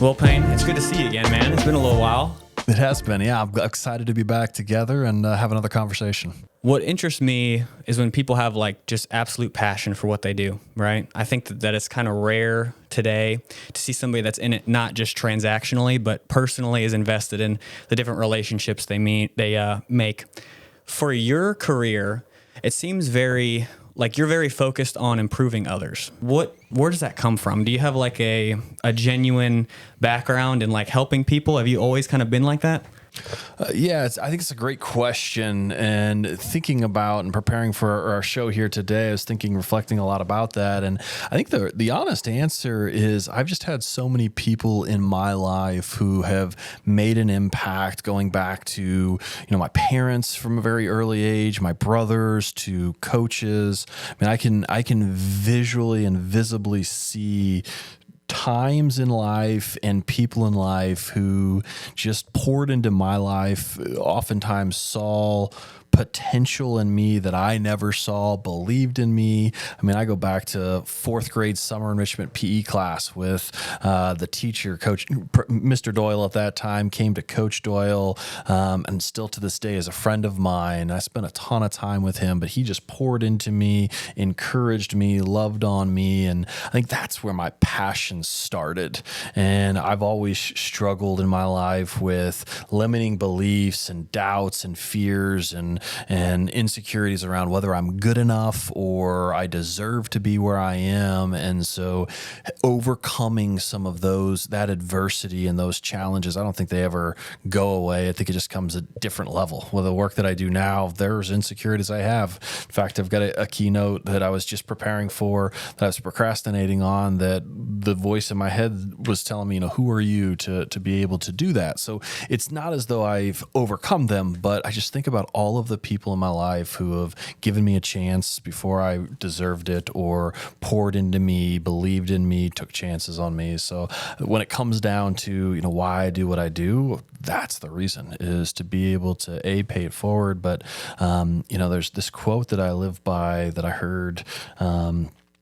Well, Payne, it's good to see you again, man. It's been a little while. It has been, yeah. I'm excited to be back together and have another conversation. What interests me is when people have like just absolute passion for what they do, right? I think that it's kind of rare today to see somebody that's in it not just transactionally, but personally is invested in the different relationships they make. For your career, it seems very like you're very focused on improving others. Where does that come from? Do you have like a genuine background in like helping people? Have you always kind of been like that? I think it's a great question. And thinking about and preparing for our show here today, I was reflecting a lot about that. And I think the honest answer is I've just had so many people in my life who have made an impact, going back to, my parents from a very early age, my brothers, to coaches. I mean, I can visually and visibly see times in life and people in life who just poured into my life, oftentimes saw potential in me that I never saw, believed in me. I mean, I go back to fourth grade summer enrichment PE class with the teacher, Coach Mr. Doyle at that time, came to Coach Doyle, and still to this day is a friend of mine. I spent a ton of time with him, but he just poured into me, encouraged me, loved on me, and I think that's where my passion started. And I've always struggled in my life with limiting beliefs and doubts and fears and insecurities around whether I'm good enough or I deserve to be where I am. And so overcoming some of that adversity and those challenges, I don't think they ever go away. I think it just comes at a different level. With the work that I do now, there's insecurities I have. In fact, I've got a keynote that I was just preparing for, that I was procrastinating on, that the voice in my head was telling me, who are you to be able to do that? So it's not as though I've overcome them, but I just think about all of the people in my life who have given me a chance before I deserved it, or poured into me, believed in me, took chances on me. So when it comes down to, why I do what I do, that's the reason, is to be able to pay it forward. But, there's this quote that I live by that I heard,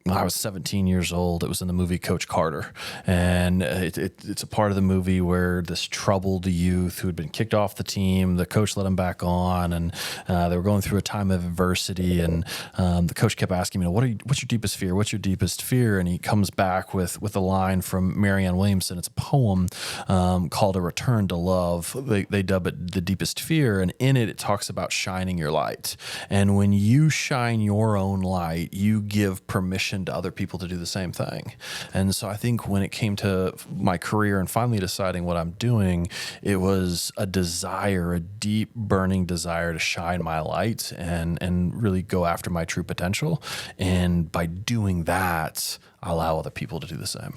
when I was 17 years old. It was in the movie Coach Carter. And it's a part of the movie where this troubled youth who had been kicked off the team, the coach let him back on, and they were going through a time of adversity. And the coach kept asking me, what's your deepest fear? What's your deepest fear? And he comes back with a line from Marianne Williamson. It's a poem called A Return to Love. They dub it The Deepest Fear. And in it talks about shining your light. And when you shine your own light, you give permission to other people to do the same thing. And so I think when it came to my career and finally deciding what I'm doing, it was a deep burning desire to shine my light and really go after my true potential. And by doing that, I allow other people to do the same.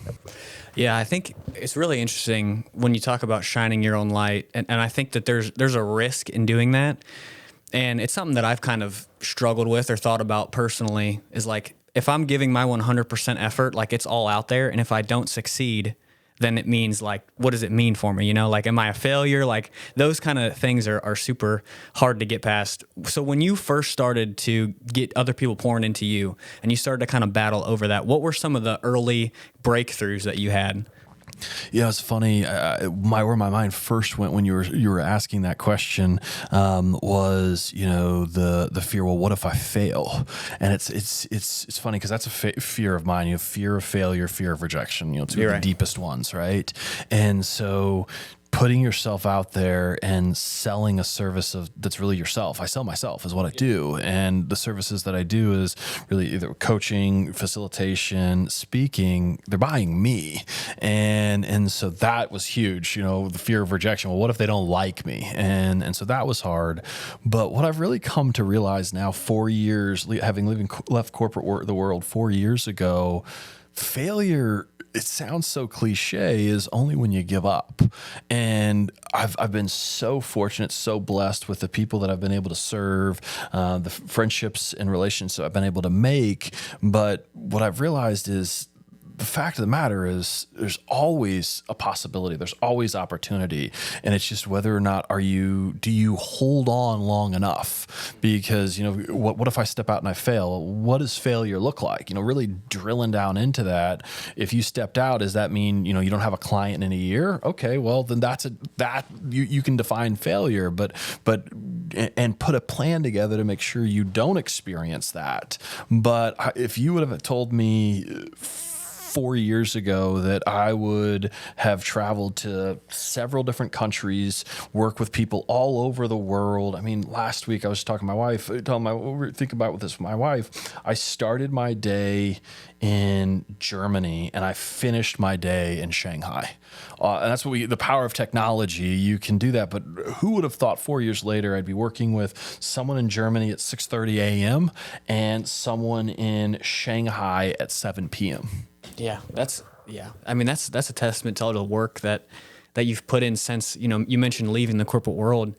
Yeah, I think it's really interesting when you talk about shining your own light. And I think that there's a risk in doing that. And it's something that I've kind of struggled with or thought about personally, is like, if I'm giving my 100% effort, like it's all out there, and if I don't succeed, then it means like, what does it mean for me? Like, am I a failure? Like those kind of things are super hard to get past. So when you first started to get other people pouring into you and you started to kind of battle over that, what were some of the early breakthroughs that you had? Yeah, it's funny. Where my mind first went when you were asking that question was, the fear. Well, what if I fail? And it's funny because that's a fear of mine. You have fear of failure, fear of rejection. Two of the deepest ones, right? And so putting yourself out there and selling a service that's really yourself. I sell myself is what I do. And the services that I do is really either coaching, facilitation, speaking. They're buying me. And so that was huge, the fear of rejection. Well, what if they don't like me? And so that was hard. But what I've really come to realize now, 4 years, having left corporate the world 4 years ago, failure, it sounds so cliche, is only when you give up. And I've been so fortunate, so blessed with the people that I've been able to serve, the friendships and relationships I've been able to make. But what I've realized is the fact of the matter is there's always a possibility. There's always opportunity. And it's just whether or not do you hold on long enough? Because, what if I step out and I fail? What does failure look like? Really drilling down into that. If you stepped out, does that mean, you don't have a client in a year? Okay, well then you can define failure, but put a plan together to make sure you don't experience that. But if you would have told me 4 years ago that I would have traveled to several different countries, work with people all over the world. I mean, last week I was talking to my wife, thinking about this with my wife. I started my day in Germany and I finished my day in Shanghai. And that's the power of technology. You can do that. But who would have thought 4 years later I'd be working with someone in Germany at 6:30 a.m. and someone in Shanghai at 7 p.m. Yeah, I mean, that's a testament to all the work that you've put in since, you mentioned leaving the corporate world.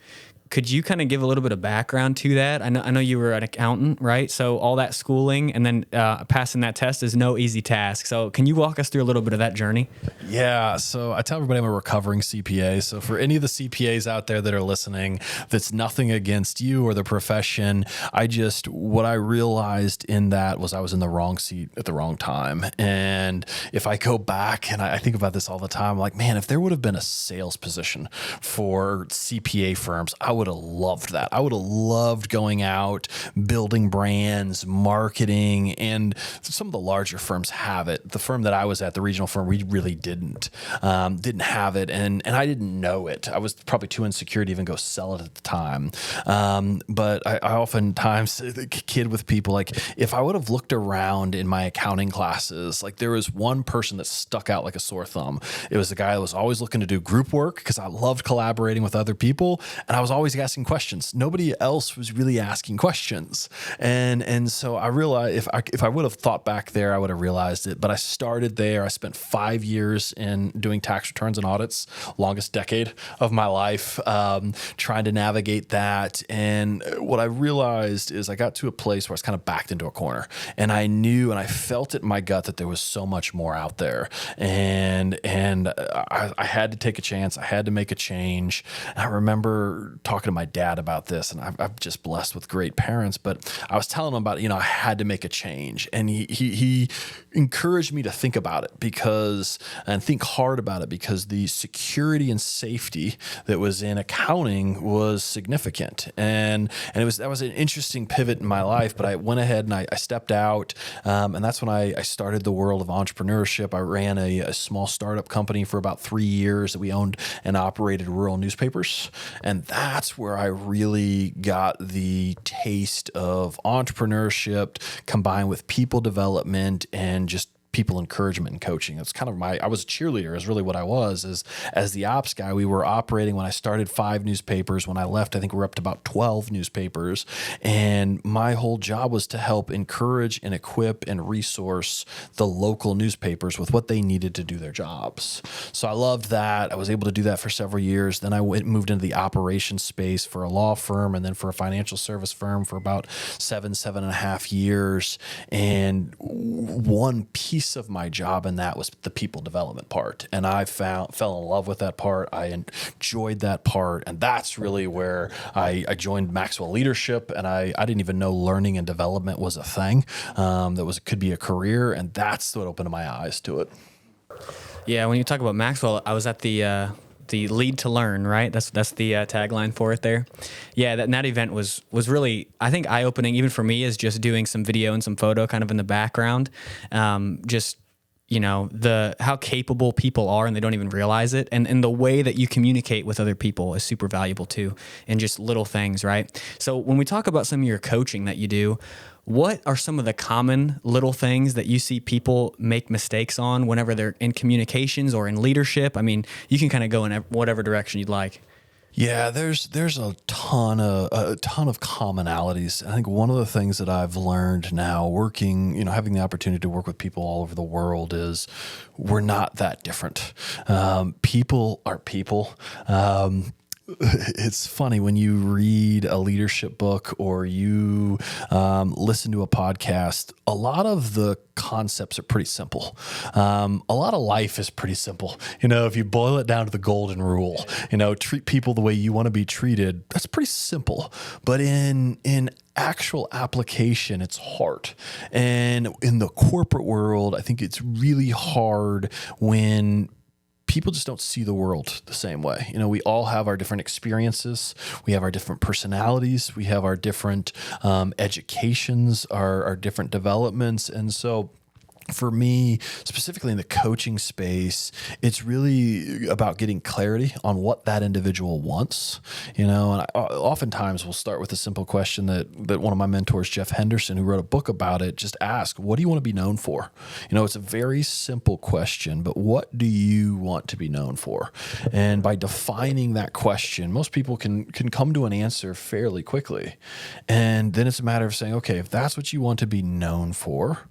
Could you kind of give a little bit of background to that? I know you were an accountant, right? So all that schooling and then passing that test is no easy task. So can you walk us through a little bit of that journey? Yeah. So I tell everybody I'm a recovering CPA. So for any of the CPAs out there that are listening, that's nothing against you or the profession. What I realized in that was I was in the wrong seat at the wrong time. And if I go back and I think about this all the time, like, man, if there would have been a sales position for CPA firms, I would have loved that. I would have loved going out, building brands, marketing, and some of the larger firms have it. The firm that I was at, the regional firm, we really didn't have it, and I didn't know it. I was probably too insecure to even go sell it at the time. But I oftentimes kid with people, like, if I would have looked around in my accounting classes, like there was one person that stuck out like a sore thumb. It was the guy that was always looking to do group work because I loved collaborating with other people, and I was always asking questions. Nobody else was really asking questions. And so I realized if I would have thought back there, I would have realized it. But I started there. I spent 5 years in doing tax returns and audits, longest decade of my life, trying to navigate that. And what I realized is I got to a place where I was kind of backed into a corner, and I knew and I felt it in my gut that there was so much more out there. And I had to take a chance. I had to make a change. And I remember talking to my dad about this, and I'm just blessed with great parents, but I was telling him about, I had to make a change, and he encouraged me to think about it and think hard about it, because the security and safety that was in accounting was significant. And that was an interesting pivot in my life, but I went ahead and I stepped out. And that's when I started the world of entrepreneurship. I ran a small startup company for about 3 years that we owned and operated rural newspapers. And that's where I really got the taste of entrepreneurship combined with people development and just people encouragement and coaching. It's kind of I was a cheerleader is really what I was. As the ops guy, we were operating when I started 5 newspapers. When I left, I think we're up to about 12 newspapers. And my whole job was to help encourage and equip and resource the local newspapers with what they needed to do their jobs. So I loved that. I was able to do that for several years. Then I moved into the operations space for a law firm and then for a financial service firm for about 7.5 years. And one piece of my job in that was the people development part. And I fell in love with that part. I enjoyed that part. And that's really where I joined Maxwell Leadership. And I didn't even know learning and development was a thing, could be a career. And that's what opened my eyes to it. Yeah, when you talk about Maxwell, I was at the lead to learn, right? That's the tagline for it there. Yeah, that event was really, I think, eye-opening even for me, as just doing some video and some photo kind of in the background. Just, how capable people are and they don't even realize it. And the way that you communicate with other people is super valuable too, and just little things, right? So when we talk about some of your coaching that you do, what are some of the common little things that you see people make mistakes on whenever they're in communications or in leadership? I mean, you can kind of go in whatever direction you'd like. Yeah, there's a ton of commonalities. I think one of the things that I've learned now working, having the opportunity to work with people all over the world is we're not that different. People are people. it's funny when you read a leadership book or you listen to a podcast, a lot of the concepts are pretty simple. A lot of life is pretty simple. If you boil it down to the golden rule, treat people the way you want to be treated, that's pretty simple. But in actual application, it's hard. And in the corporate world, I think it's really hard when people just don't see the world the same way. We all have our different experiences. We have our different personalities. We have our different educations, our different developments. And so for me, specifically in the coaching space, it's really about getting clarity on what that individual wants. And I oftentimes will start with a simple question that one of my mentors, Jeff Henderson, who wrote a book about it, just ask, what do you want to be known for? It's a very simple question, but what do you want to be known for? And by defining that question, most people can come to an answer fairly quickly. And then it's a matter of saying, okay, if that's what you want to be known for,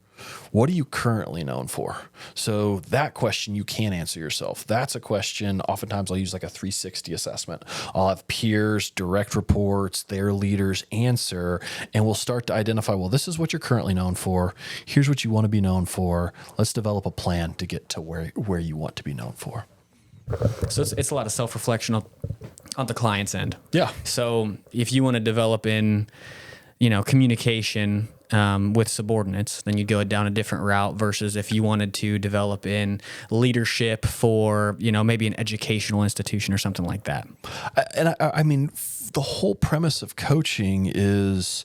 what are you currently known for? So that question you can't answer yourself. That's a question, oftentimes I'll use like a 360 assessment. I'll have peers, direct reports, their leaders answer, and we'll start to identify, well, this is what you're currently known for. Here's what you want to be known for. Let's develop a plan to get to where you want to be known for. So it's a lot of self-reflection on the client's end. Yeah. So if you want to develop in, communication with subordinates, then you go down a different route versus if you wanted to develop in leadership for, maybe an educational institution or something like that. I mean, the whole premise of coaching is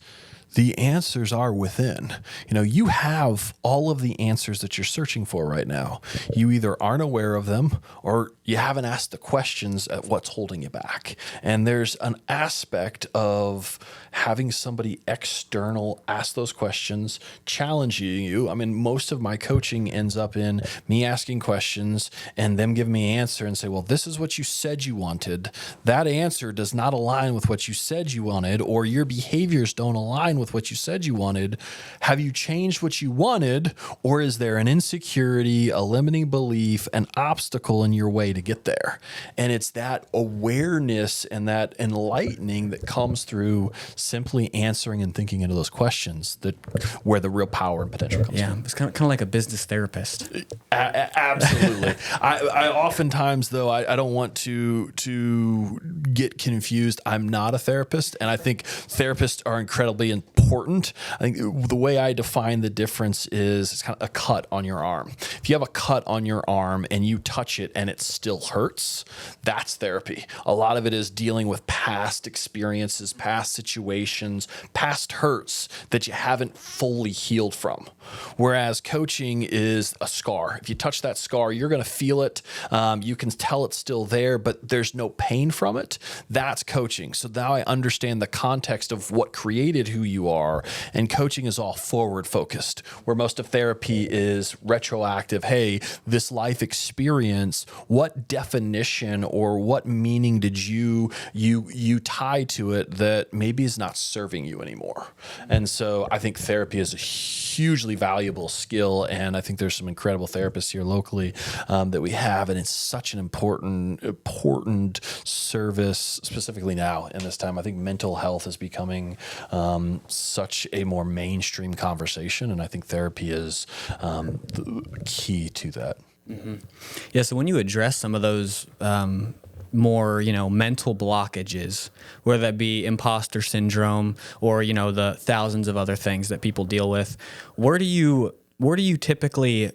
the answers are within. You have all of the answers that you're searching for right now. You either aren't aware of them or you haven't asked the questions at what's holding you back. And there's an aspect of having somebody external ask those questions, challenging you. I mean, most of my coaching ends up in me asking questions and them giving me an answer and say, well, this is what you said you wanted. That answer does not align with what you said you wanted, or your behaviors don't align with what you said you wanted. Have you changed what you wanted, or is there an insecurity, a limiting belief, an obstacle in your way to get there? And it's that awareness and that enlightening that comes through simply answering and thinking into those questions that where the real power and potential comes from. It's kind of like a business therapist. Absolutely. I oftentimes, though, I don't want to get confused. I'm not a therapist, and I think therapists are incredibly important. I think the way I define the difference is it's kind of a cut on your arm. If you have a cut on your arm and you touch it and it still hurts, that's therapy. A lot of it is dealing with past experiences, past situations, past hurts that you haven't fully healed from. Whereas coaching is a scar. If you touch that scar, you're going to feel it. You can tell it's still there, but there's no pain from it. That's coaching. So now I understand the context of what created who you are. And coaching is all forward focused, where most of therapy is retroactive. Hey, this life experience, what definition or what meaning did you tie to it that maybe is not serving you anymore? And so I think therapy is a hugely valuable skill, and I think there's some incredible therapists here locally that we have, and it's such an important service, specifically now in this time. I think mental health is becoming such a more mainstream conversation, and I think therapy is the key to that. Mm-hmm. Yeah. So when you address some of those more, mental blockages, whether that be imposter syndrome or, the thousands of other things that people deal with, where do you typically,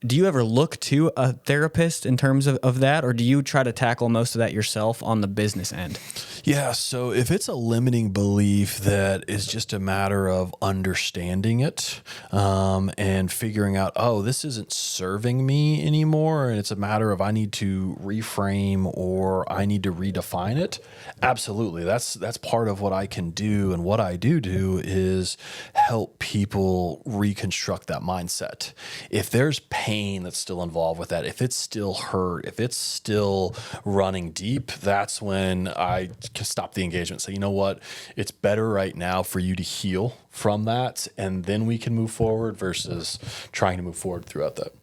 do you ever look to a therapist in terms of that, or do you try to tackle most of that yourself on the business end? Yeah, so if it's a limiting belief that is just a matter of understanding it and figuring out, oh, this isn't serving me anymore, and it's a matter of I need to reframe or I need to redefine it, absolutely. That's part of what I can do, and what I do is help people reconstruct that mindset. If there's pain that's still involved with that, if it's still hurt, if it's still running deep, that's when I can stop the engagement. Say, you know what? It's better right now for you to heal from that, and then we can move forward versus trying to move forward throughout that.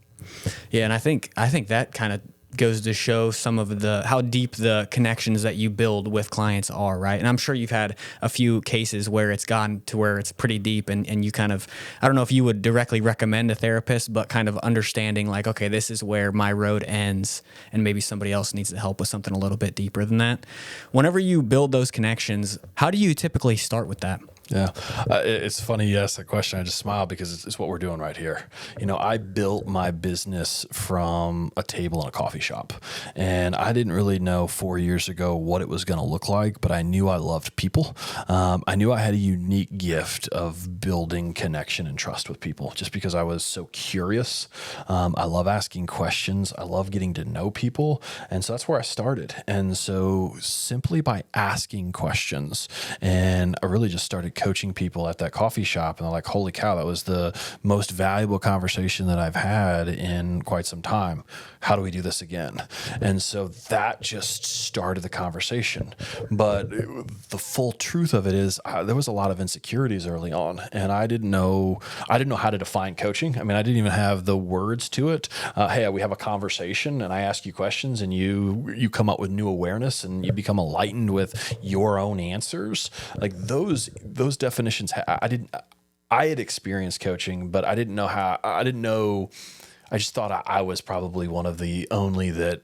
Yeah, and I think that kind of goes to show some of how deep the connections that you build with clients are, right? And I'm sure you've had a few cases where it's gotten to where it's pretty deep and you kind of, I don't know if you would directly recommend a therapist, but kind of understanding like, okay, this is where my road ends and maybe somebody else needs to help with something a little bit deeper than that. Whenever you build those connections, how do you typically start with that? Yeah. It's funny you asked that question. I just smile because it's what we're doing right here. I built my business from a table in a coffee shop, and I didn't really know 4 years ago what it was going to look like, but I knew I loved people. I knew I had a unique gift of building connection and trust with people just because I was so curious. I love asking questions. I love getting to know people. And so that's where I started. And so simply by asking questions, and I really just started coaching people at that coffee shop, and they're like, holy cow, that was the most valuable conversation that I've had in quite some time. How do we do this again? And so that just started the conversation. But the full truth of it is there was a lot of insecurities early on, and I didn't know how to define coaching. I mean, I didn't even have the words to it. Hey, we have a conversation and I ask you questions and you come up with new awareness and you become enlightened with your own answers. Like those definitions, I had experienced coaching, but I didn't know how. I just thought I was probably one of the only that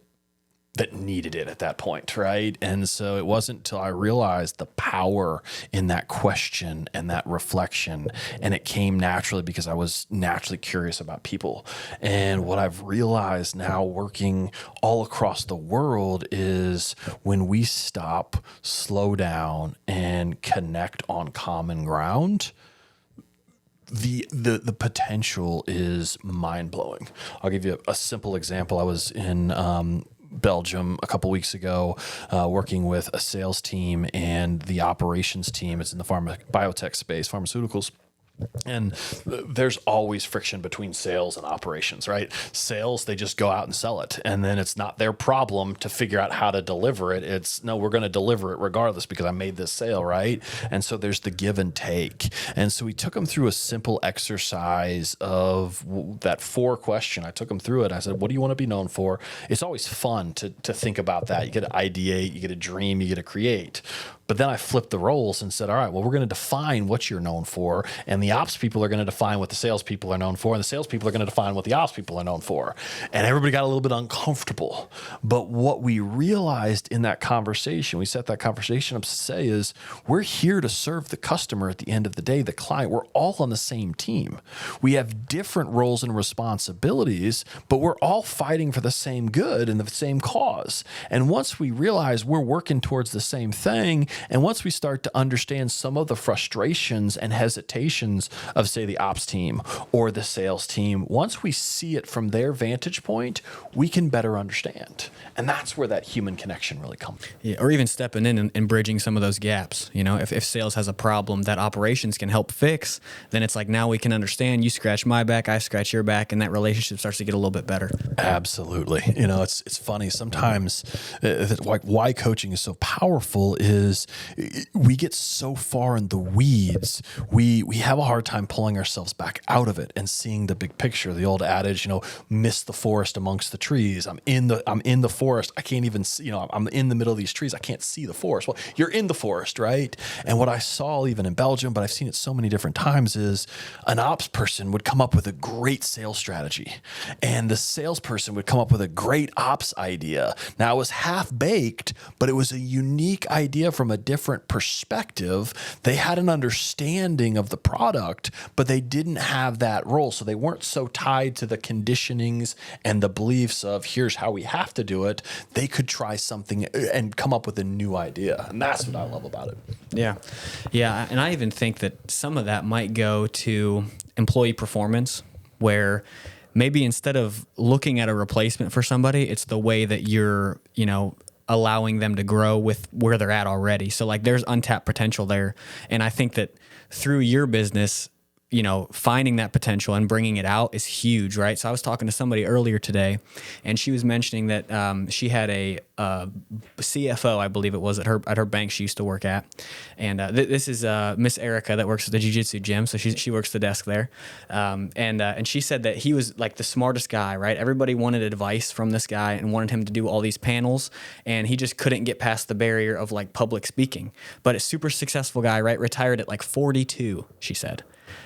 needed it at that point, right? And so it wasn't until I realized the power in that question and that reflection, and it came naturally because I was naturally curious about people. And what I've realized now working all across the world is when we stop, slow down, and connect on common ground, the potential is mind-blowing. I'll give you a simple example. I was in Belgium a couple weeks ago, working with a sales team and the operations team. It's in the biotech space, pharmaceuticals. And there's always friction between sales and operations, right? Sales, they just go out and sell it. And then it's not their problem to figure out how to deliver it. It's, no, we're going to deliver it regardless because I made this sale, right? And so there's the give and take. And so we took them through a simple exercise of that 4 question. I took them through it. I said, what do you want to be known for? It's always fun to think about that. You get to ideate, you get to dream, you get to create. But then I flipped the roles and said, all right, well, we're going to define what you're known for. And the ops people are going to define what the salespeople are known for. And the salespeople are going to define what the ops people are known for. And everybody got a little bit uncomfortable. But what we realized in that conversation, we set that conversation up to say is, we're here to serve the customer at the end of the day, the client. We're all on the same team. We have different roles and responsibilities, but we're all fighting for the same good and the same cause. And once we realize we're working towards the same thing, and once we start to understand some of the frustrations and hesitations of, say, the ops team or the sales team, once we see it from their vantage point, we can better understand. And that's where that human connection really comes. Yeah, or even stepping in and bridging some of those gaps. If sales has a problem that operations can help fix, then it's like, now we can understand. You scratch my back, I scratch your back, and that relationship starts to get a little bit better. Absolutely. It's funny sometimes, like why coaching is so powerful is we get so far in the weeds, we have a hard time pulling ourselves back out of it and seeing the big picture. The old adage, miss the forest amongst the trees. I'm in the forest. I can't even see, I'm in the middle of these trees. I can't see the forest. Well, you're in the forest, right? And what I saw even in Belgium, but I've seen it so many different times, is an ops person would come up with a great sales strategy, and the salesperson would come up with a great ops idea. Now it was half baked, but it was a unique idea from a different perspective. They had an understanding of the product, but they didn't have that role. So they weren't so tied to the conditionings and the beliefs of here's how we have to do it. They could try something and come up with a new idea. And that's what I love about it. Yeah. Yeah. And I even think that some of that might go to employee performance, where maybe instead of looking at a replacement for somebody, it's the way that you're, allowing them to grow with where they're at already. So like there's untapped potential there. And I think that through your business, finding that potential and bringing it out is huge, right? So I was talking to somebody earlier today, and she was mentioning that she had a CFO, I believe it was, at her bank she used to work at, and this is Miss Erica that works at the jiu-jitsu gym, so she works the desk there, and she said that he was like the smartest guy, right? Everybody wanted advice from this guy and wanted him to do all these panels, and he just couldn't get past the barrier of like public speaking. But a super successful guy, right? Retired at like 42, she said.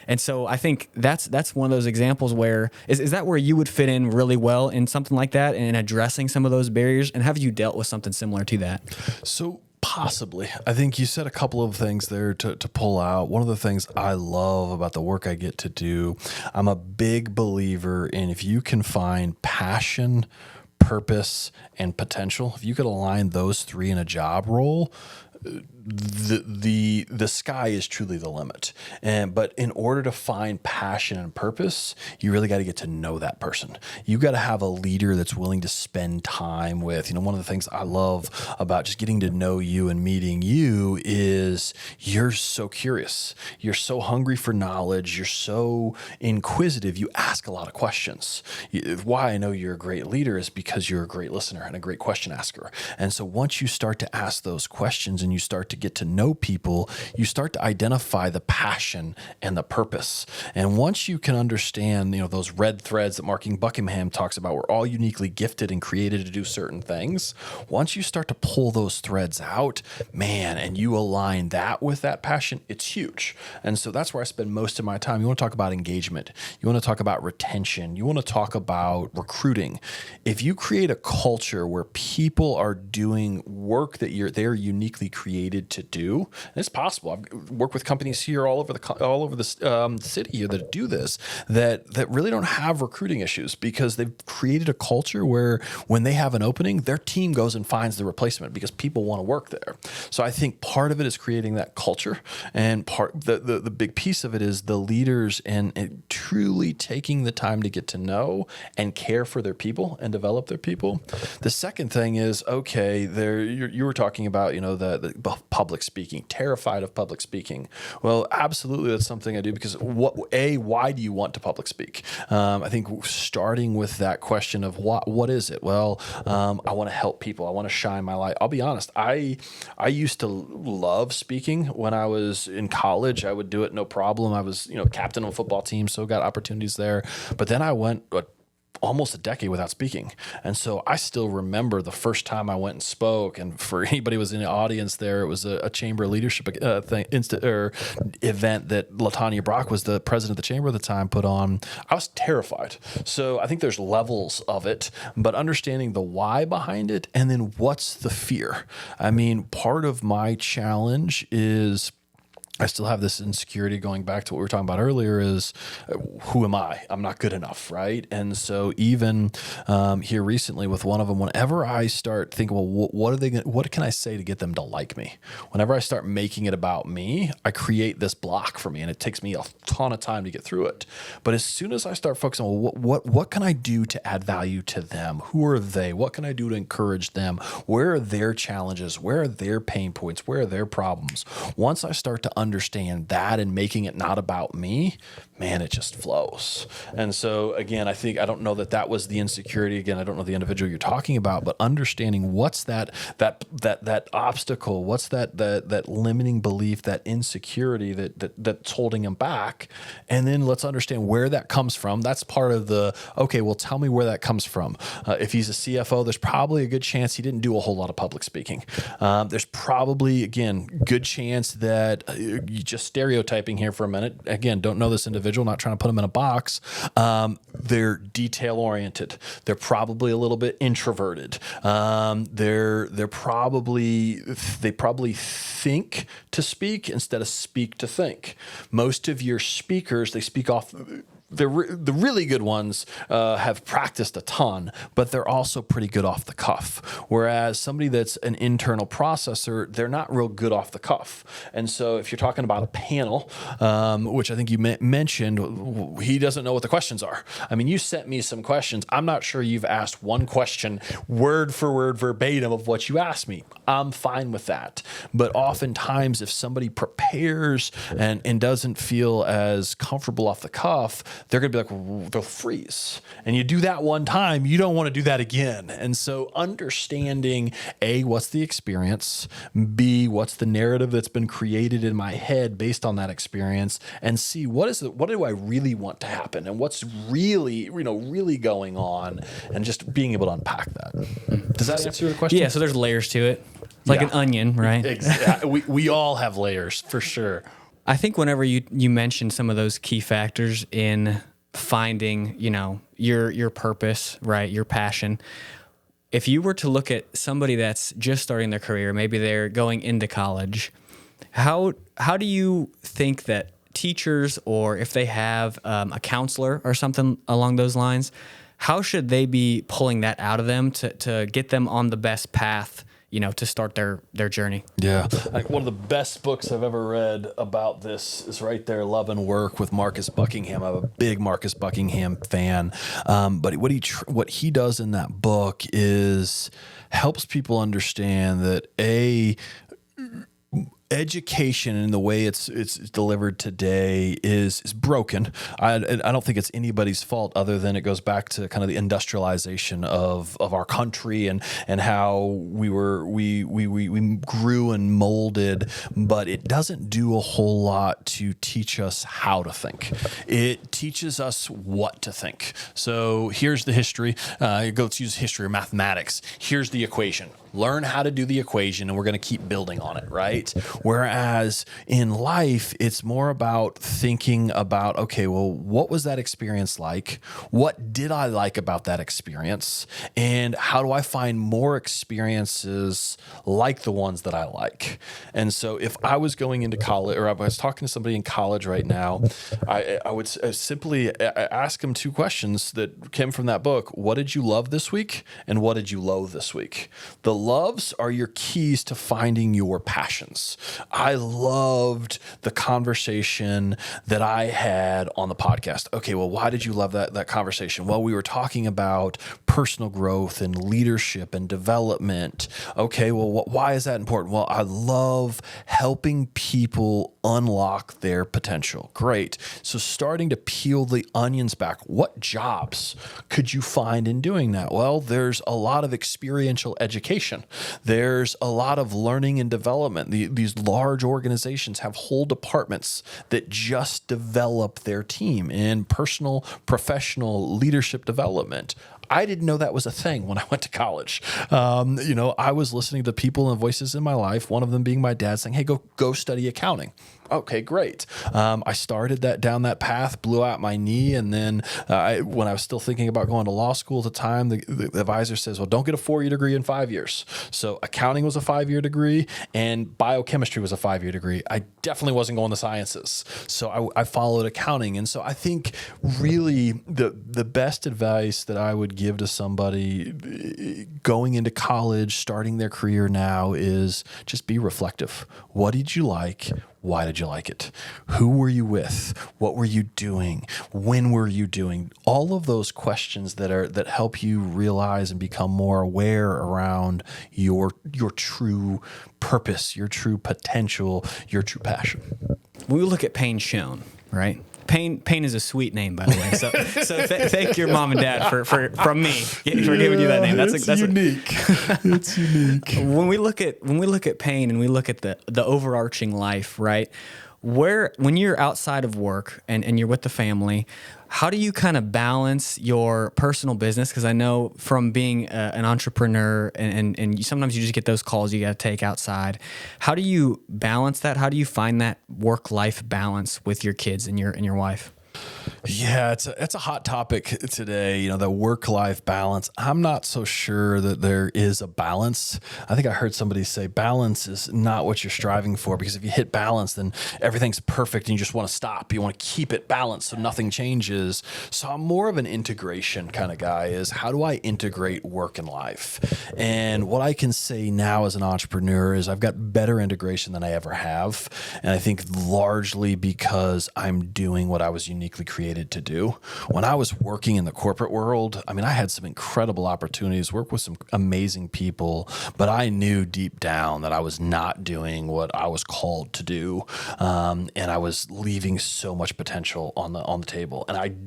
And so I think that's one of those examples where is that where you would fit in really well in something like that and addressing some of those barriers? And have you dealt with something similar to that? So possibly. I think you said a couple of things there to pull out. One of the things I love about the work I get to do, I'm a big believer in if you can find passion, purpose, and potential, if you could align those three in a job role, the sky is truly the limit. But in order to find passion and purpose, you really got to get to know that person. You got to have a leader that's willing to spend time with. One of the things I love about just getting to know you and meeting you is you're so curious. You're so hungry for knowledge. You're so inquisitive. You ask a lot of questions. Why I know you're a great leader is because you're a great listener and a great question asker. And so once you start to ask those questions and you start to get to know people, you start to identify the passion and the purpose. And once you can understand, those red threads that Mark Buckingham talks about, we're all uniquely gifted and created to do certain things. Once you start to pull those threads out, man, and you align that with that passion, it's huge. And so that's where I spend most of my time. You want to talk about engagement. You want to talk about retention. You want to talk about recruiting. If you create a culture where people are doing work that they're uniquely created to do, and it's possible. I've worked with companies here all over the city here that do this, that really don't have recruiting issues because they've created a culture where when they have an opening, their team goes and finds the replacement because people want to work there. So I think part of it is creating that culture, and the big piece of it is the leaders and truly taking the time to get to know and care for their people and develop their people. The second thing is, okay, you were talking about, the public speaking, terrified of public speaking. Well, absolutely, that's something I do because why do you want to public speak? I think starting with that question of what is it? Well, I want to help people. I want to shine my light. I'll be honest. I used to love speaking when I was in college. I would do it no problem. I was, captain of a football team, so got opportunities there. But then I went almost a decade without speaking. And so I still remember the first time I went and spoke. And for anybody who was in the audience there, it was a chamber leadership event that LaTanya Brock was the president of the chamber at the time put on. I was terrified. So I think there's levels of it, but understanding the why behind it and then what's the fear. I mean, part of my challenge is I still have this insecurity going back to what we were talking about earlier is who am I? I'm not good enough, right? And so even here recently with one of them, whenever I start thinking, well, what can I say to get them to like me? Whenever I start making it about me, I create this block for me, and it takes me a ton of time to get through it. But as soon as I start focusing on what can I do to add value to them? Who are they? What can I do to encourage them? Where are their challenges? Where are their pain points? Where are their problems? Once I start to understand that and making it not about me, man, it just flows. And so again, I don't know that was the insecurity. Again, I don't know the individual you're talking about, but understanding what's that obstacle, what's that limiting belief, that insecurity that's holding him back, and then let's understand where that comes from. That's part of tell me where that comes from. If he's a CFO, there's probably a good chance he didn't do a whole lot of public speaking. There's probably, again, good chance that you just stereotyping here for a minute. Again, don't know this individual, not trying to put them in a box. They're detail oriented. They're probably a little bit introverted. They probably think to speak instead of speak to think. Most of your speakers, they speak off the really good ones have practiced a ton, but they're also pretty good off the cuff. Whereas somebody that's an internal processor, they're not real good off the cuff. And so if you're talking about a panel, which I think you mentioned, he doesn't know what the questions are. I mean, you sent me some questions. I'm not sure you've asked one question word for word verbatim of what you asked me. I'm fine with that. But oftentimes if somebody prepares and doesn't feel as comfortable off the cuff, they're going to be like, they'll freeze. And you do that one time, you don't want to do that again. And so understanding A, what's the experience, B, what's the narrative that's been created in my head based on that experience, and C, what do I really want to happen and what's really, really going on, and just being able to unpack that. Does that answer your question? Yeah, so there's layers to it. It's like an onion, right? Exactly. We all have layers for sure. I think whenever you mention some of those key factors in finding, your purpose, right, your passion, if you were to look at somebody that's just starting their career, maybe they're going into college, how do you think that teachers, or if they have a counselor or something along those lines, how should they be pulling that out of them to get them on the best path, to start their journey? Yeah. Like one of the best books I've ever read about this is right there, Love and Work with Marcus Buckingham. I'm a big Marcus Buckingham fan. But what he does in that book is helps people understand that education and the way it's delivered today is broken. I don't think it's anybody's fault, other than it goes back to kind of the industrialization of our country and how we grew and molded, but it doesn't do a whole lot to teach us how to think. It teaches us what to think. So here's the history. Let's use history or mathematics. Here's the equation. Learn how to do the equation, and we're going to keep building on it, right? Whereas in life, it's more about thinking about, okay, well, what was that experience like? What did I like about that experience? And how do I find more experiences like the ones that I like? And so if I was going into college, or I was talking to somebody in college right now, I would simply ask them two questions that came from that book. What did you love this week? And what did you loathe this week? The loves are your keys to finding your passions. I loved the conversation that I had on the podcast. Okay, well, why did you love that conversation? Well, we were talking about personal growth and leadership and development. Okay, well, why is that important? Well, I love helping people unlock their potential. Great. So starting to peel the onions back, what jobs could you find in doing that? Well, there's a lot of experiential education. There's a lot of learning and development. These large organizations have whole departments that just develop their team in personal, professional leadership development. I didn't know that was a thing when I went to college. I was listening to people and voices in my life, one of them being my dad saying, hey, go study accounting. Okay, great. I started down that path, blew out my knee. And then when I was still thinking about going to law school at the time, the advisor says, well, don't get a 4-year degree in 5 years. So accounting was a 5-year degree and biochemistry was a 5-year degree. I definitely wasn't going to sciences. So I followed accounting. And so I think really the best advice that I would give to somebody going into college, starting their career now, is just be reflective. What did you like? Why did you like it? Who were you with? What were you doing? When were you doing? All of those questions that help you realize and become more aware around your true purpose, your true potential, your true passion. When we look at Payne Schoen, right? Payne is a sweet name, by the way. So thank your mom and dad from me for giving you that name. That's unique. It's unique. When we look at Payne and we look at the overarching life, right? When you're outside of work and you're with the family, how do you kind of balance your personal business? Because I know from being an entrepreneur and sometimes you just get those calls you got to take outside. How do you balance that? How do you find that work-life balance with your kids and your wife? Yeah, it's a hot topic today, the work-life balance. I'm not so sure that there is a balance. I think I heard somebody say balance is not what you're striving for, because if you hit balance, then everything's perfect and you just want to stop. You want to keep it balanced so nothing changes. So I'm more of an integration kind of guy. Is how do I integrate work and life? And what I can say now as an entrepreneur is I've got better integration than I ever have. And I think largely because I'm doing what I was uniquely created to do. When I was working in the corporate world, I had some incredible opportunities, work with some amazing people, but I knew deep down that I was not doing what I was called to do. And I was leaving so much potential on the table. And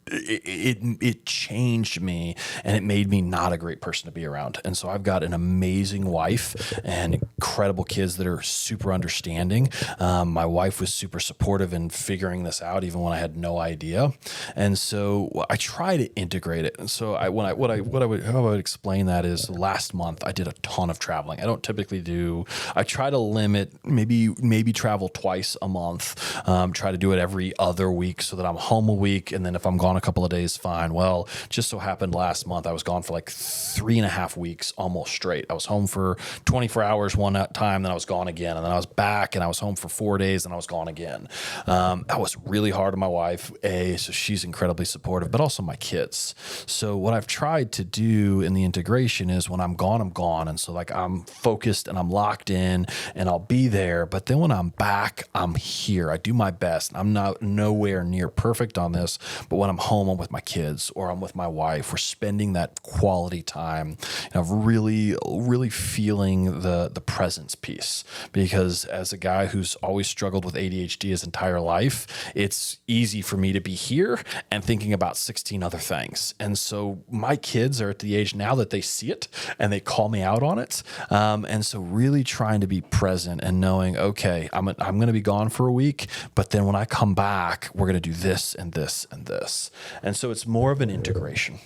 it changed me, and it made me not a great person to be around. And so I've got an amazing wife and incredible kids that are super understanding. My wife was super supportive in figuring this out, even when I had no idea. And so I try to integrate it. And so how I would explain that is last month I did a ton of traveling. I don't typically do. I try to limit maybe travel twice a month. Try to do it every other week so that I'm home a week, and then if I'm gone a couple of days, fine. Well, just so happened last month I was gone for like 3.5 weeks almost straight. I was home for 24 hours one time, then I was gone again, and then I was back and I was home for 4 days and I was gone again. That was really hard on my wife, so she's incredibly supportive, but also my kids. So what I've tried to do in the integration is when I'm gone, I'm gone. And so like I'm focused and I'm locked in and I'll be there. But then when I'm back, I'm here. I do my best. I'm not nowhere near perfect on this, but when I'm home, I'm with my kids or I'm with my wife. We're spending that quality time, really, really feeling the presence piece. Because as a guy who's always struggled with ADHD his entire life, it's easy for me to be here and thinking about 16 other things. And so my kids are at the age now that they see it and they call me out on it. And so really trying to be present and knowing, okay, I'm going to be gone for a week, but then when I come back, we're going to do this and this and this. And so it's more of an integration.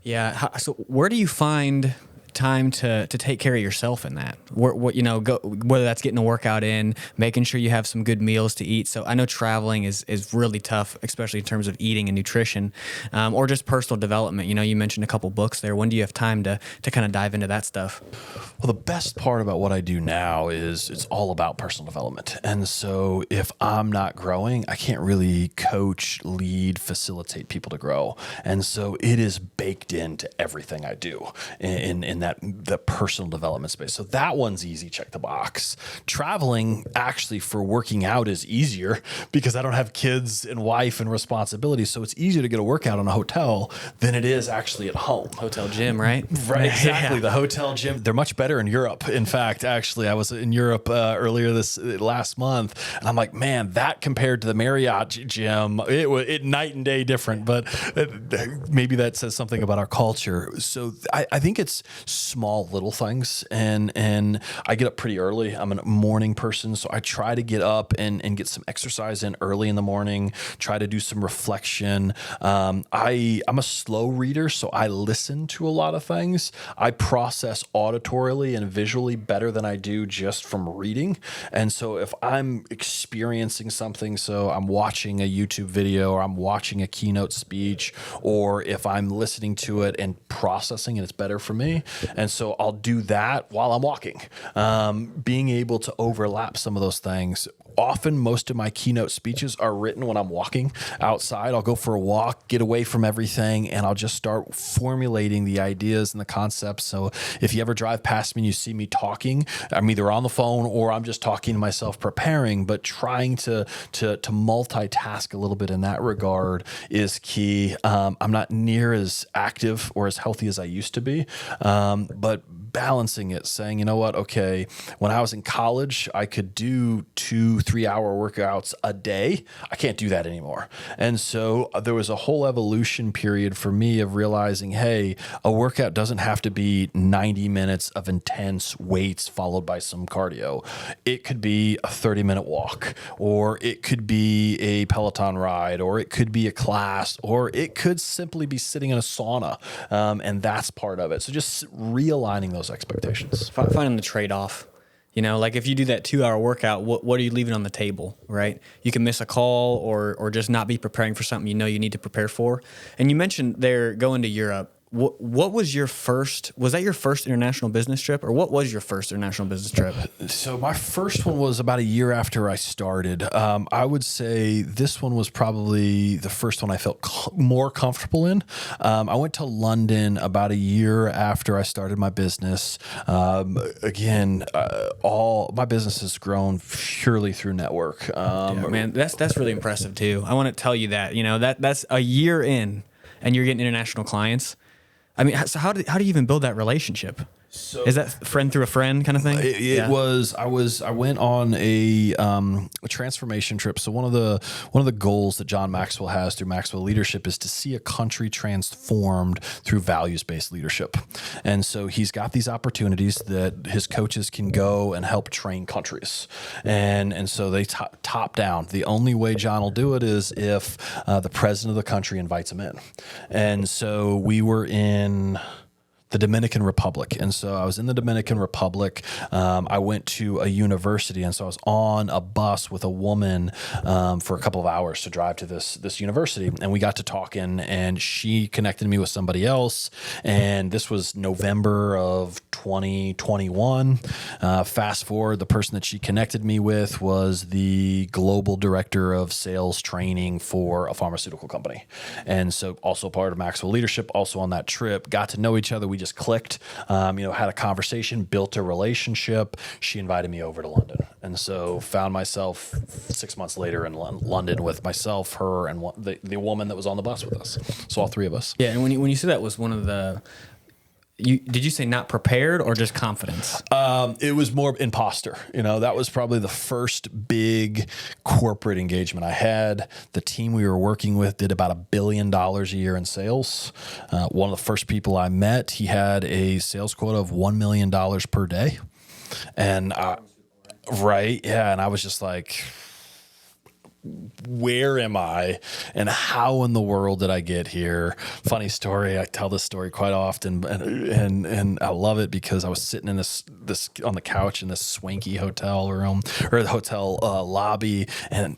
Yeah. So where do you find time to take care of yourself in that? Whether that's getting a workout in, making sure you have some good meals to eat. So I know traveling is really tough, especially in terms of eating and nutrition, or just personal development. You mentioned a couple books there. When do you have time to kind of dive into that stuff? Well, the best part about what I do now is it's all about personal development. And so if I'm not growing, I can't really coach, lead, facilitate people to grow. And so it is baked into everything I do in that personal development space. So that one's easy, check the box. Traveling actually for working out is easier because I don't have kids and wife and responsibilities. So it's easier to get a workout in a hotel than it is actually at home. Hotel gym, right? Right, exactly. Yeah. The hotel gym. They're much better in Europe. In fact, actually, I was in Europe earlier this last month, and I'm like, man, that compared to the Marriott gym, it night and day different. But maybe that says something about our culture. So I think it's small little things, and I get up pretty early. I'm a morning person, so I try to get up and get some exercise in early in the morning. Try to do some reflection. I'm a slow reader, so I listen to a lot of things. I process auditorily and visually better than I do just from reading. And so if I'm experiencing something, so I'm watching a YouTube video or I'm watching a keynote speech, or if I'm listening to it and processing it, it's better for me. And so I'll do that while I'm walking. Being able to overlap some of those things. Often, most of my keynote speeches are written when I'm walking outside. I'll go for a walk, get away from everything, and I'll just start formulating the ideas and the concepts. So if you ever drive past me and you see me talking, I'm either on the phone or I'm just talking to myself, preparing, but trying to multitask a little bit in that regard is key. I'm not near as active or as healthy as I used to be, but balancing it, saying, you know what, okay, when I was in college, I could do 2-3 hour workouts a day. I can't do that anymore. And so there was a whole evolution period for me of realizing, hey, a workout doesn't have to be 90 minutes of intense weights followed by some cardio. It could be a 30-minute walk, or it could be a Peloton ride, or it could be a class, or it could simply be sitting in a sauna. And that's part of it. So just realigning those expectations. Finding the trade-off. You know, like if you do that 2-hour workout, what are you leaving on the table, right? You can miss a call or just not be preparing for something you know you need to prepare for. And you mentioned there going to Europe. What was your first? Was that your first international business trip, or what was your first international business trip? So my first one was about a year after I started. I would say this one was probably the first one I felt more comfortable in. I went to London about a year after I started my business. All my business has grown purely through network. Man, that's really impressive too. I want to tell you that, you know, that's a year in, and you're getting international clients. I mean, so how do you even build that relationship? So is that friend through a friend kind of thing? It was. I went on a transformation trip. So one of the goals that John Maxwell has through Maxwell Leadership is to see a country transformed through values-based leadership. And so he's got these opportunities that his coaches can go and help train countries. And so they top down. The only way John will do it is if the president of the country invites him in. And so we were in the Dominican Republic. And so I was in the Dominican Republic. I went to a university. And so I was on a bus with a woman for a couple of hours to drive to this university. And we got to talking, and she connected me with somebody else. And this was November of 2021. Fast forward, the person that she connected me with was the global director of sales training for a pharmaceutical company. And so also part of Maxwell Leadership, also on that trip, got to know each other. We just clicked, had a conversation, built a relationship. She invited me over to London. And so found myself 6 months later in London with myself, her, and the woman that was on the bus with us. So all three of us. Yeah. And when you said that was one of the, did you say not prepared or just confidence? It was more imposter. That was probably the first big corporate engagement I had. The team we were working with did about $1 billion a year in sales. One of the first people I met, he had a sales quota of $1 million per day. And right. Yeah. And I was just like, where am I and how in the world did I get here? Funny story. I tell this story quite often, and I love it because I was sitting in this on the couch in this swanky hotel room or the hotel lobby, and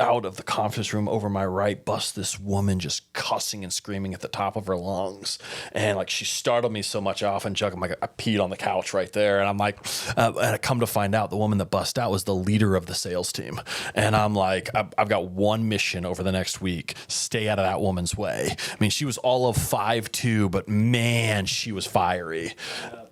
out of the conference room over my right busts this woman just cussing and screaming at the top of her lungs. And like, she startled me so much. I often joke, I'm like, I peed on the couch right there. And I'm like, and I come to find out the woman that bust out was the leader of the sales team. And I'm like, I've got one mission over the next week: stay out of that woman's way. I mean, she was all of 5'2", but man, she was fiery.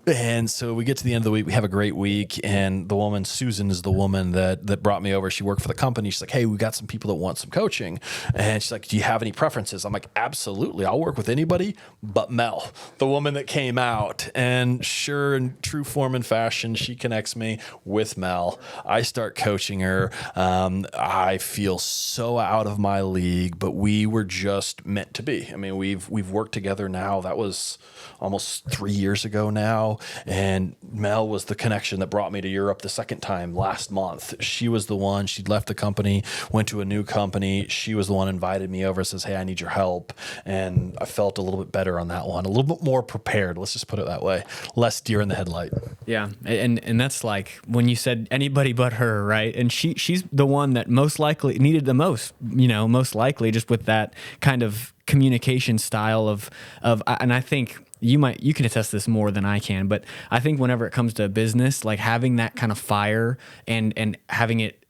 And so we get to the end of the week. We have a great week. And the woman, Susan, is the woman that brought me over. She worked for the company. She's like, hey, we got some people that want some coaching. And she's like, do you have any preferences? I'm like, absolutely. I'll work with anybody but Mel, the woman that came out. And sure, in true form and fashion, she connects me with Mel. I start coaching her. I feel so out of my league, but we were just meant to be. I mean, we've worked together now. That was almost 3 years ago now. And Mel was the connection that brought me to Europe the second time last month. She was the one. She'd left the company, went to a new company. She was the one who invited me over, says, hey, I need your help. And I felt a little bit better on that one, a little bit more prepared. Let's just put it that way. Less deer in the headlight. Yeah. And that's like when you said anybody but her, right? And she's the one that most likely needed the most, most likely, just with that kind of communication style of, and I think you can attest this more than I can, but I think whenever it comes to business, like having that kind of fire and having it,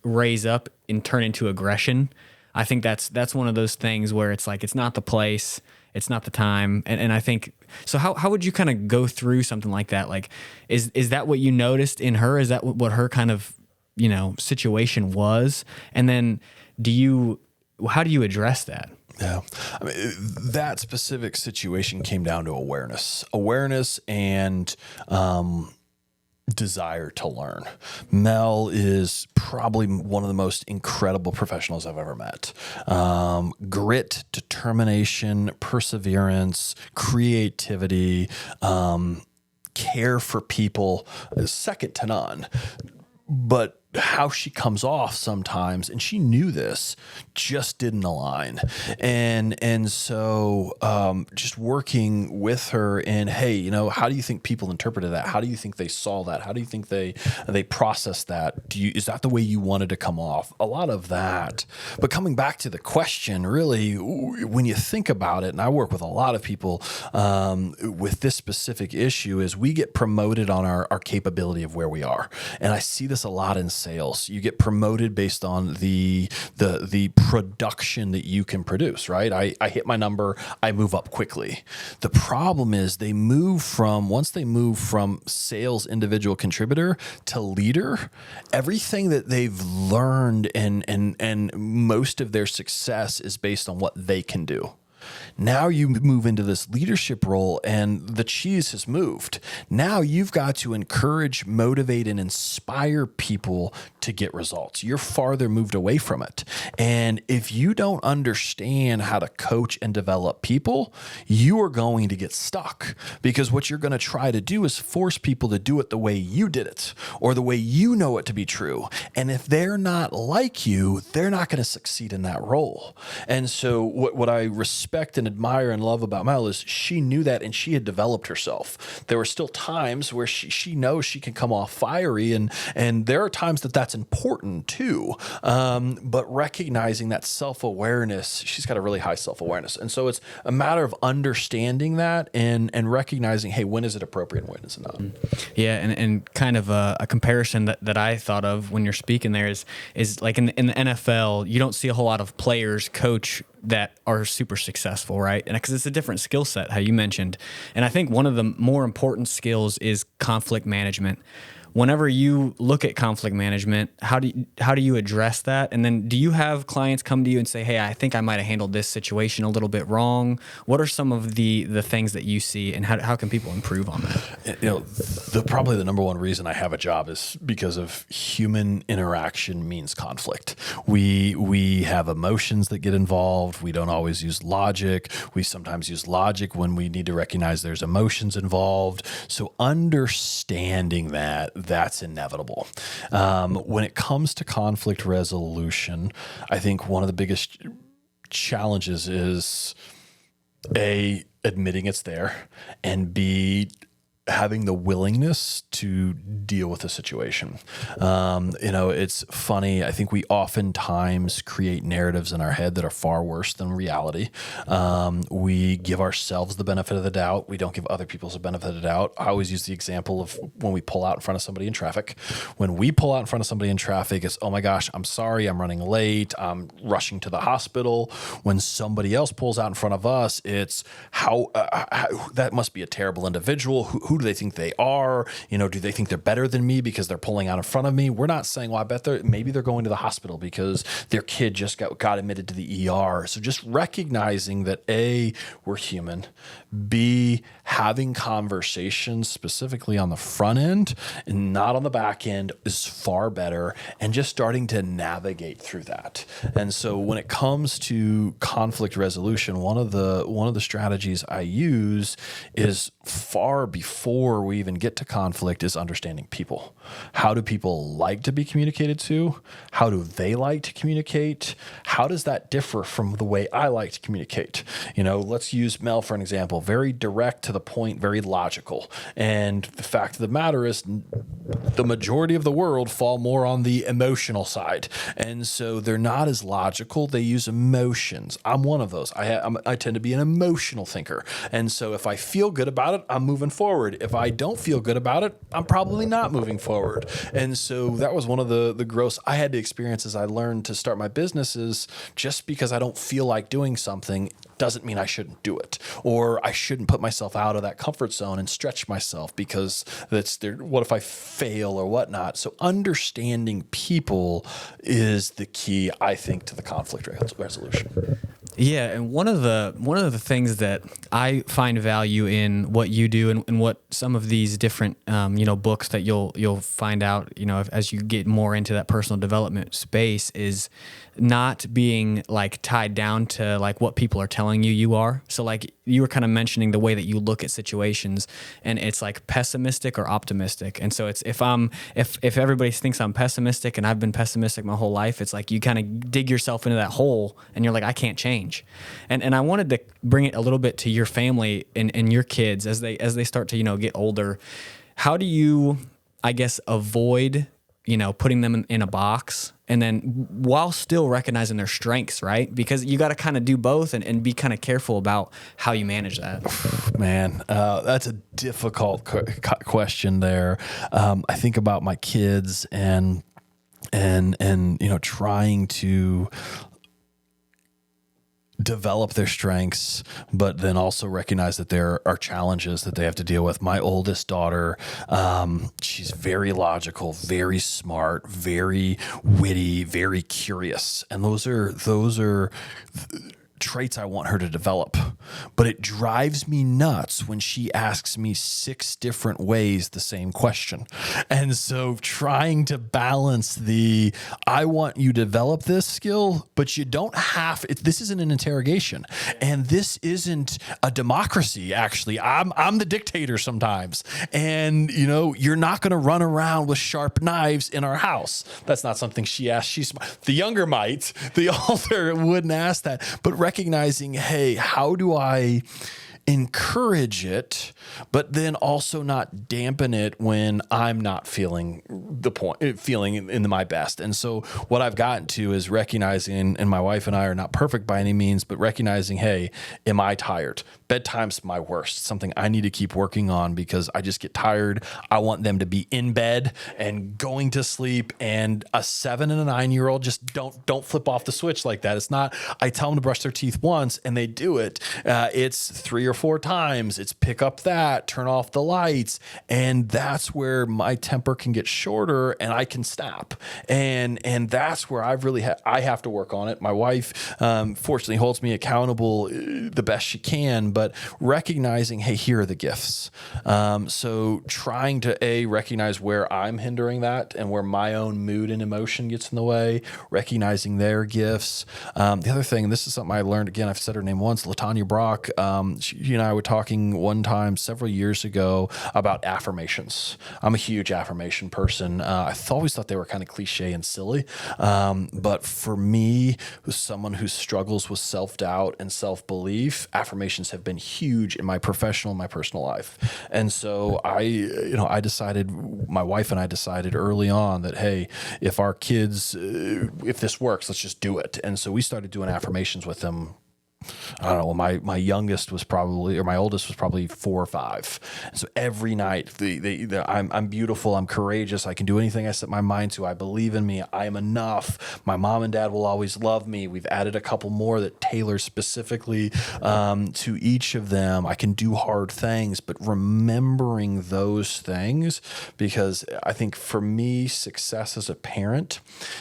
raise up and turn into aggression, I think that's one of those things where it's like, it's not the place, it's not the time. And I think, so how would you kind of go through something like that? Like, is that what you noticed in her? Is that what her kind of, situation was? And then how do you address that? Yeah. I mean, that specific situation came down to awareness and desire to learn. Mel is probably one of the most incredible professionals I've ever met. Grit, determination, perseverance, creativity, care for people is second to none. But how she comes off sometimes, and she knew this, just didn't align. And so just working with her and, hey, you know, how do you think people interpreted that? How do you think they saw that? How do you think they processed that? Is that the way you wanted to come off? A lot of that. But coming back to the question, really, when you think about it, and I work with a lot of people with this specific issue, is we get promoted on our capability of where we are. And I see this a lot in sales. You get promoted based on the production that you can produce, right? I hit my number, I move up quickly. The problem is once they move from sales individual contributor to leader, everything that they've learned and most of their success is based on what they can do. Now you move into this leadership role and the cheese has moved. Now you've got to encourage, motivate, and inspire people to get results. You're farther moved away from it. And if you don't understand how to coach and develop people, you are going to get stuck, because what you're going to try to do is force people to do it the way you did it or the way you know it to be true. And if they're not like you, they're not going to succeed in that role. And so what I respect and admire and love about Mel is she knew that, and she had developed herself. There were still times where she knows she can come off fiery, and there are times that's important too. But recognizing that self-awareness, she's got a really high self-awareness. And so it's a matter of understanding that and recognizing, hey, when is it appropriate and when is it not? Yeah. And kind of a comparison that I thought of when you're speaking there is like in the NFL, you don't see a whole lot of players coach that are super successful, right? And because it's a different skill set, how you mentioned. And I think one of the more important skills is conflict management. Whenever you look at conflict management, how do you address that? And then do you have clients come to you and say, hey, I think I might have handled this situation a little bit wrong? What are some of the things that you see, and how can people improve on that? You know, probably the number one reason I have a job is because of human interaction means conflict. We have emotions that get involved. We don't always use logic. We sometimes use logic when we need to recognize there's emotions involved. So understanding that's inevitable. When it comes to conflict resolution, I think one of the biggest challenges is A, admitting it's there, and B, having the willingness to deal with the situation. You know, it's funny. I think we oftentimes create narratives in our head that are far worse than reality. We give ourselves the benefit of the doubt. We don't give other people the benefit of the doubt. I always use the example of when we pull out in front of somebody in traffic. When we pull out in front of somebody in traffic, it's, oh my gosh, I'm sorry, I'm running late, I'm rushing to the hospital. When somebody else pulls out in front of us, it's how that must be a terrible individual. Who do they think they are? You know, do they think they're better than me because they're pulling out in front of me? We're not saying, well, I bet maybe they're going to the hospital because their kid just got admitted to the ER. So just recognizing that A, we're human, B, having conversations specifically on the front end and not on the back end is far better, and just starting to navigate through that. And so when it comes to conflict resolution, one of the strategies I use is far before we even get to conflict is understanding people. How do people like to be communicated to? How do they like to communicate? How does that differ from the way I like to communicate? You know, let's use Mel for an example. Very direct to the point, very logical. And the fact of the matter is the majority of the world fall more on the emotional side. And so they're not as logical. They use emotions. I'm one of those. I tend to be an emotional thinker. And so if I feel good about it, I'm moving forward. If I don't feel good about it, I'm probably not moving forward. And so that was one of the growths I had to experience as I learned to start my businesses. Just because I don't feel like doing something doesn't mean I shouldn't do it, or I shouldn't put myself out of that comfort zone and stretch myself because what if I fail or whatnot. So understanding people is the key, I think, to the conflict resolution. Yeah, and one of the things that I find value in what you do and what some of these different books that you'll find out as you get more into that personal development space is not being like tied down to like what people are telling you are. So like you were kind of mentioning the way that you look at situations, and it's like pessimistic or optimistic. And so it's if everybody thinks I'm pessimistic and I've been pessimistic my whole life, it's like you kind of dig yourself into that hole and you're like, I can't change. And I wanted to bring it a little bit to your family and your kids as they start to get older. How do you, I guess, avoid putting them in a box, and then while still recognizing their strengths, right? Because you got to kind of do both and be kind of careful about how you manage that. Man, that's a difficult question there. I think about my kids and trying to develop their strengths, but then also recognize that there are challenges that they have to deal with. My oldest daughter, she's very logical, very smart, very witty, very curious. And those are traits I want her to develop, but it drives me nuts when she asks me 6 different ways the same question. And so trying to balance I want you to develop this skill, but you don't have, this isn't an interrogation, and this isn't a democracy. Actually, I'm the dictator sometimes. And you're not going to run around with sharp knives in our house. That's not something she asked. The younger might, the older wouldn't ask that, but recognizing, hey, how do I encourage it, but then also not dampen it when I'm not feeling in my best. And so what I've gotten to is recognizing, and my wife and I are not perfect by any means, but recognizing, hey, am I tired? Bedtime's my worst, something I need to keep working on because I just get tired. I want them to be in bed and going to sleep, and a 7 and a 9-year-old just don't flip off the switch like that. It's not, I tell them to brush their teeth once and they do it. It's 3 or 4 times. It's pick up that, turn off the lights. And that's where my temper can get shorter and I can snap. And that's where I have to work on it. My wife, fortunately holds me accountable the best she can, but recognizing, hey, here are the gifts. So trying to recognize where I'm hindering that and where my own mood and emotion gets in the way, recognizing their gifts. The other thing, and this is something I learned, again, I've said her name once, LaTanya Brock. She and I were talking one time several years ago about affirmations. I'm a huge affirmation person. I always thought they were kind of cliche and silly. But for me, who's someone who struggles with self-doubt and self-belief, affirmations have been huge in my professional and my personal life. And so I decided, my wife and I decided early on that, hey, if our kids, if this works, let's just do it. And so we started doing affirmations with them. I don't know, my youngest was probably, or my oldest was probably 4 or 5. And so every night, I'm beautiful, I'm courageous, I can do anything I set my mind to, I believe in me, I am enough, my mom and dad will always love me. We've added a couple more that tailor specifically to each of them. I can do hard things, but remembering those things, because I think for me, success as a parent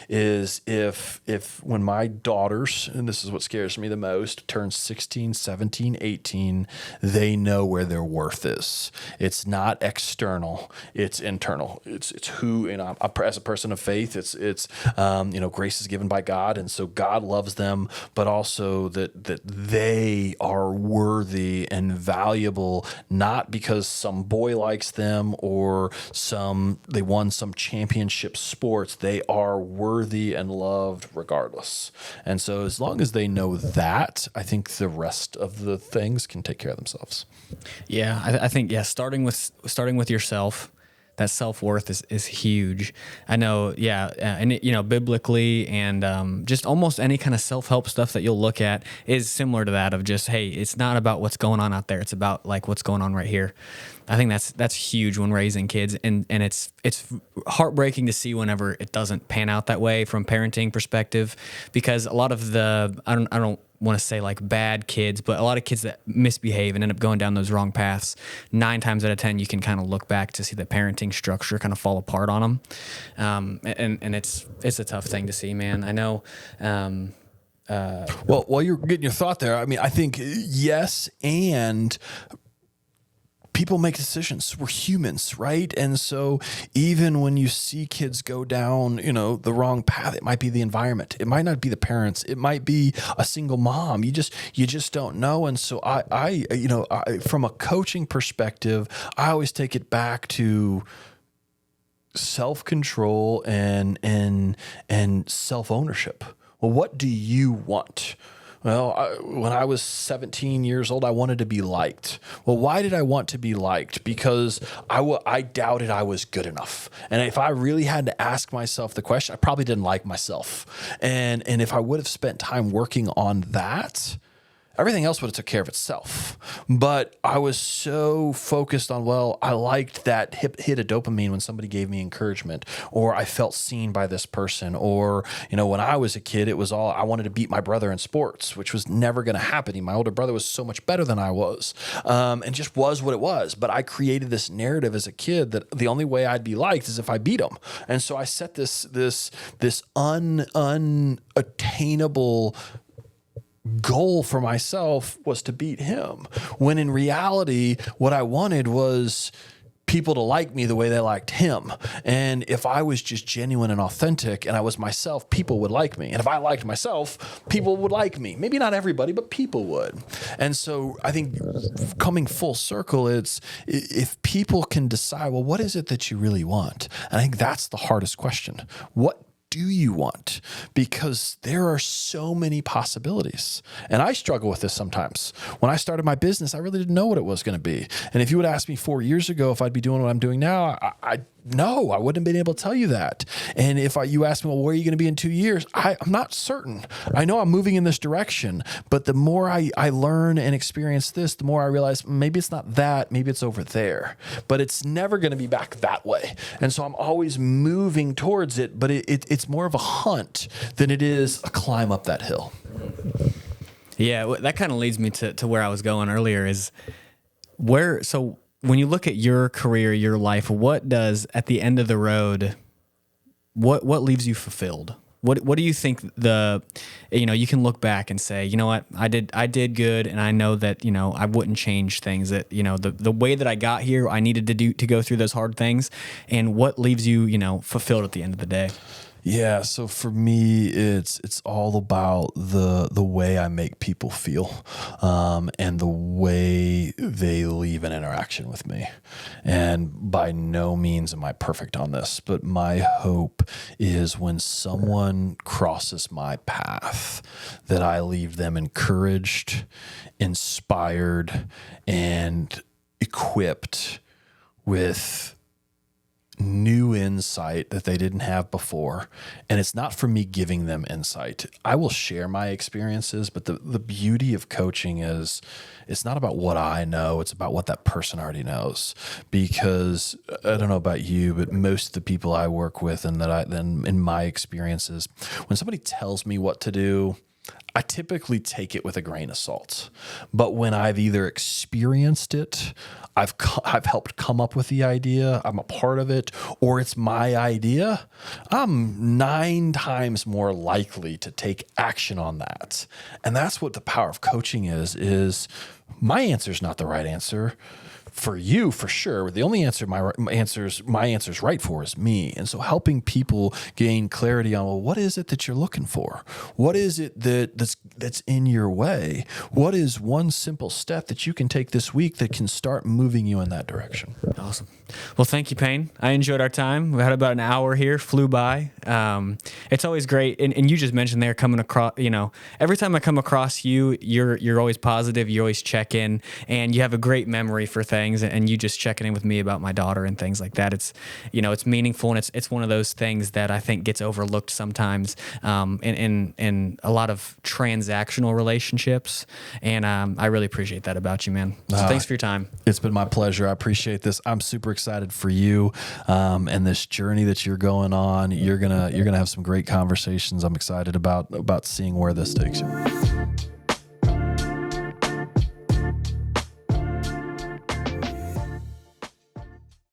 is if when my daughters, and this is what scares me the most, turn 16, 17, 18, they know where their worth is. It's not external, it's internal. It's who, as a person of faith, it's grace is given by God. And so God loves them, but also that they are worthy and valuable, not because some boy likes them or they won some championship sports. They are worthy and loved regardless. And so as long as they know that, I think the rest of the things can take care of themselves. Yeah, I think starting with yourself, that self-worth is huge. I know, and biblically and just almost any kind of self-help stuff that you'll look at is similar to that of just, hey, it's not about what's going on out there. It's about like what's going on right here. I think that's huge when raising kids, and it's heartbreaking to see whenever it doesn't pan out that way from parenting perspective, because a lot of I don't want to say like bad kids, but a lot of kids that misbehave and end up going down those wrong paths, 9 times out of 10, you can kind of look back to see the parenting structure kind of fall apart on them. And it's a tough thing to see, man. I know, Well, while you're getting your thought there, I mean, I think yes, and people make decisions. We're humans, right? And so even when you see kids go down, the wrong path, it might be the environment. It might not be the parents. It might be a single mom. You just don't know. And so I from a coaching perspective, I always take it back to self-control and self-ownership. Well, what do you want? Well, when I was 17 years old, I wanted to be liked. Well, why did I want to be liked? Because I doubted I was good enough. And if I really had to ask myself the question, I probably didn't like myself. And if I would have spent time working on that, everything else would have took care of itself. But I was so focused on, I liked that hit of dopamine when somebody gave me encouragement, or I felt seen by this person, or, when I was a kid, it was all, I wanted to beat my brother in sports, which was never going to happen. My older brother was so much better than I was, and just was what it was. But I created this narrative as a kid that the only way I'd be liked is if I beat him. And so I set this unattainable goal for myself was to beat him, when in reality, what I wanted was people to like me the way they liked him. And if I was just genuine and authentic and I was myself, people would like me. And if I liked myself, people would like me. Maybe not everybody, but people would. And so I think coming full circle, it's if people can decide, what is it that you really want? And I think that's the hardest question. What do you want? Because there are so many possibilities. And I struggle with this sometimes. When I started my business, I really didn't know what it was going to be. And if you would ask me 4 years ago if I'd be doing what I'm doing now, no, I wouldn't have been able to tell you that. And if you ask me, where are you going to be in 2 years? I'm not certain. I know I'm moving in this direction, but the more I learn and experience this, the more I realize maybe it's not that, maybe it's over there, but it's never going to be back that way. And so I'm always moving towards it, but it's more of a hunt than it is a climb up that hill. Yeah, that kind of leads me to where I was going earlier is so when you look at your career, your life, what does at the end of the road, what leaves you fulfilled? What do you think you can look back and say, you know what, I did good, and I know that, I wouldn't change things, that, the way that I got here, I needed to go through those hard things, and what leaves you, fulfilled at the end of the day? Yeah, so for me, it's all about the way I make people feel, and the way they leave an interaction with me. And by no means am I perfect on this, but my hope is when someone crosses my path, that I leave them encouraged, inspired, and equipped with new insight that they didn't have before. And it's not for me giving them insight. I will share my experiences, but the beauty of coaching is it's not about what I know, it's about what that person already knows. Because I don't know about you, but most of the people I work with and then in my experiences, when somebody tells me what to do, I typically take it with a grain of salt. But when I've either experienced it, I've helped come up with the idea, I'm a part of it, or it's my idea, I'm 9 times more likely to take action on that. And that's what the power of coaching is my answer is not the right answer. For you, for sure, the only answer my answer's right for is me. And so helping people gain clarity on, what is it that you're looking for? What is it that's in your way? What is one simple step that you can take this week that can start moving you in that direction? Awesome. Well, thank you, Payne. I enjoyed our time. We had about an hour here, flew by. It's always great. And you just mentioned there coming across, every time I come across you, you're always positive. You always check in, and you have a great memory for things. And you just checking in with me about my daughter and things like that. It's, it's meaningful, and it's one of those things that I think gets overlooked sometimes in a lot of transactional relationships. And I really appreciate that about you, man. So thanks for your time. It's been my pleasure. I appreciate this. I'm super excited for you and this journey that you're going on. You're gonna have some great conversations. I'm excited about seeing where this takes you.